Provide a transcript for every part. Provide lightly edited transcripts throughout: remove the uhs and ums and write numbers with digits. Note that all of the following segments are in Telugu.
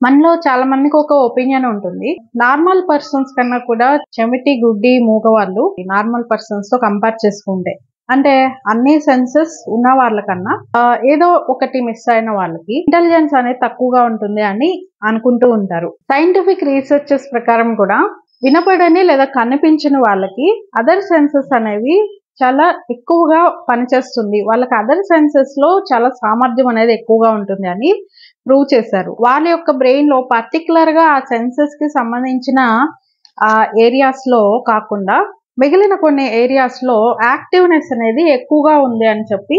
మనలో చాలా మందికి ఒక ఒపీనియన్ ఉంటుంది. నార్మల్ పర్సన్స్ కన్నా కూడా చెమిటి, గుడ్డి, మూగ వాళ్ళు నార్మల్ పర్సన్స్ తో కంపేర్ చేసుకుంటే, అంటే అన్ని సెన్సెస్ ఉన్న వాళ్ళకన్నా ఏదో ఒకటి మిస్ అయిన వాళ్ళకి ఇంటెలిజెన్స్ అనేది తక్కువగా ఉంటుంది అని అనుకుంటూ ఉంటారు. సైంటిఫిక్ రీసెర్చెస్ ప్రకారం కూడా వినపడని లేదా కనిపించని వాళ్ళకి అదర్ సెన్సెస్ అనేవి చాలా ఎక్కువగా పనిచేస్తుంది. వాళ్ళకి అదర్ సెన్సెస్ లో చాలా సామర్థ్యం అనేది ఎక్కువగా ఉంటుంది అని ప్రూవ్ చేశారు. వాళ్ళ యొక్క బ్రెయిన్ లో పర్టికులర్ గా ఆ సెన్సెస్ కి సంబంధించిన ఏరియాస్ లో కాకుండా మిగిలిన కొన్ని ఏరియాస్ లో యాక్టివ్నెస్ అనేది ఎక్కువగా ఉంది అని చెప్పి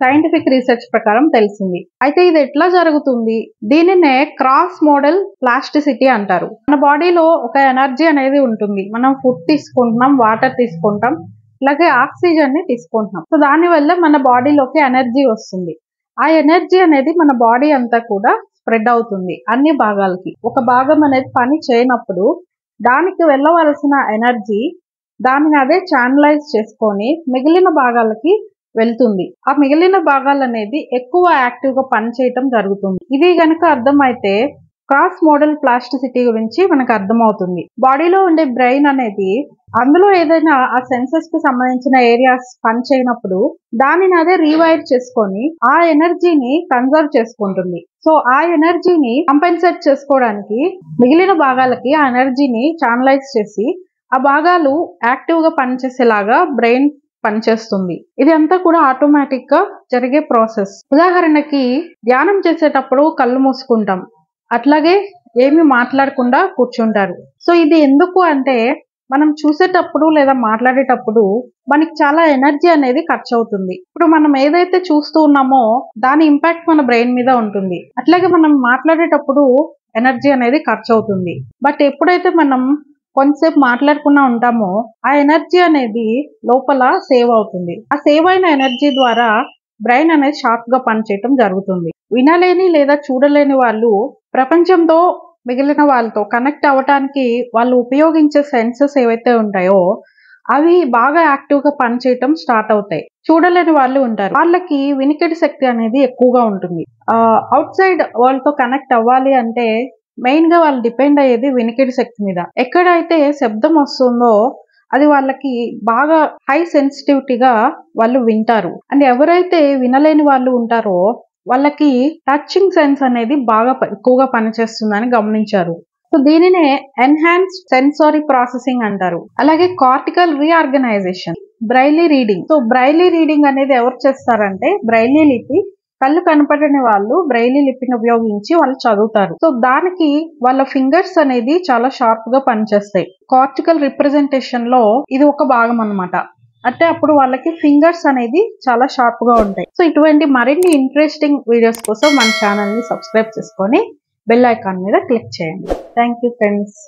సైంటిఫిక్ రీసెర్చ్ ప్రకారం తెలిసింది. అయితే ఇది ఎట్లా జరుగుతుంది? దీనినే క్రాస్ మోడల్ ప్లాస్టిసిటీ అంటారు. మన బాడీలో ఒక ఎనర్జీ అనేది ఉంటుంది. మనం ఫుడ్ తీసుకుంటున్నాం, వాటర్ తీసుకుంటాం, అలాగే ఆక్సిజన్ ని తీసుకుంటున్నాం. సో దానివల్ల మన బాడీలోకి ఎనర్జీ వస్తుంది. ఆ ఎనర్జీ అనేది మన బాడీ అంతా కూడా స్ప్రెడ్ అవుతుంది అన్ని భాగాలకి. ఒక భాగం అనేది పని చేయనప్పుడు దానికి వెళ్ళవలసిన ఎనర్జీ దానిని అదే ఛానలైజ్ చేసుకొని మిగిలిన భాగాలకి వెళ్తుంది. ఆ మిగిలిన భాగాలు అనేది ఎక్కువ యాక్టివ్ గా పనిచేయటం జరుగుతుంది. ఇది గనక అర్థమైతే క్రాస్ మోడల్ ప్లాస్టిసిటీ గురించి మనకు అర్థమవుతుంది. బాడీలో ఉండే బ్రెయిన్ అనేది అందులో ఏదైనా ఆ సెన్సెస్ కి సంబంధించిన ఏరియాస్ పని చేయనప్పుడు దానిని అదే రీవైర్ చేసుకొని ఆ ఎనర్జీని కన్జర్వ్ చేసుకుంటుంది. సో ఆ ఎనర్జీని కంపెన్సేట్ చేసుకోవడానికి మిగిలిన భాగాలకి ఆ ఎనర్జీని ఛానలైజ్ చేసి ఆ భాగాలు యాక్టివ్ గా పనిచేసేలాగా బ్రెయిన్ పనిచేస్తుంది. ఇది అంతా కూడా ఆటోమేటిక్ గా జరిగే ప్రాసెస్. ఉదాహరణకి ధ్యానం చేసేటప్పుడు కళ్ళు మూసుకుంటాం, అట్లాగే ఏమి మాట్లాడకుండా కూర్చుంటారు. సో ఇది ఎందుకు అంటే మనం చూసేటప్పుడు లేదా మాట్లాడేటప్పుడు మనకి చాలా ఎనర్జీ అనేది ఖర్చు అవుతుంది. ఇప్పుడు మనం ఏదైతే చూస్తూ ఉన్నామో దాని ఇంపాక్ట్ మన బ్రెయిన్ మీద ఉంటుంది. అట్లాగే మనం మాట్లాడేటప్పుడు ఎనర్జీ అనేది ఖర్చు అవుతుంది. బట్ ఎప్పుడైతే మనం కొంతసేపు మాట్లాడకుండా ఉంటామో ఆ ఎనర్జీ అనేది లోపల సేవ్ అవుతుంది. ఆ సేవ్ అయిన ఎనర్జీ ద్వారా బ్రెయిన్ అనేది షార్ప్ గా పనిచేయటం జరుగుతుంది. వినలేని లేదా చూడలేని వాళ్ళు ప్రపంచంతో మిగిలిన వాళ్ళతో కనెక్ట్ అవ్వటానికి వాళ్ళు ఉపయోగించే సెన్సెస్ ఏవైతే ఉంటాయో అవి బాగా యాక్టివ్ గా పనిచేయటం స్టార్ట్ అవుతాయి. చూడలేని వాళ్ళు ఉంటారు, వాళ్ళకి వినికిడి శక్తి అనేది ఎక్కువగా ఉంటుంది. అవుట్ సైడ్ వాళ్ళతో కనెక్ట్ అవ్వాలి అంటే మెయిన్ గా వాళ్ళు డిపెండ్ అయ్యేది వినికిడి శక్తి మీద. ఎక్కడైతే శబ్దం వస్తుందో అది వాళ్ళకి బాగా హై సెన్సిటివిటీగా వాళ్ళు వింటారు. అండ్ ఎవరైతే వినలేని వాళ్ళు ఉంటారో వాళ్ళకి టచింగ్ సెన్స్ అనేది బాగా ఎక్కువగా పనిచేస్తుందని గమనించారు. సో దీనినే ఎన్హాన్స్డ్ సెన్సారీ ప్రాసెసింగ్ అంటారు. అలాగే cortical reorganisation, Braille reading. So Braille reading అనేది ఎవరు చేస్తారంటే బ్రైలీ లిపి కళ్ళు కనపడని వాళ్ళు బ్రైలీ లిపిని ఉపయోగించి వాళ్ళు చదువుతారు. సో దానికి వాళ్ళ ఫింగర్స్ అనేది చాలా షార్ప్ గా పనిచేస్తాయి. కార్టికల్ రిప్రజెంటేషన్ లో ఇది ఒక భాగం అన్నమాట. అంటే అప్పుడు వాళ్ళకి ఫింగర్స్ అనేది చాలా షార్ప్ గా ఉంటాయి. సో ఇటువంటి మరిన్ని ఇంట్రెస్టింగ్ వీడియోస్ కోసం మన ఛానల్ ని సబ్స్క్రైబ్ చేసుకొని బెల్ ఐకాన్ మీద క్లిక్ చేయండి. Thank you friends.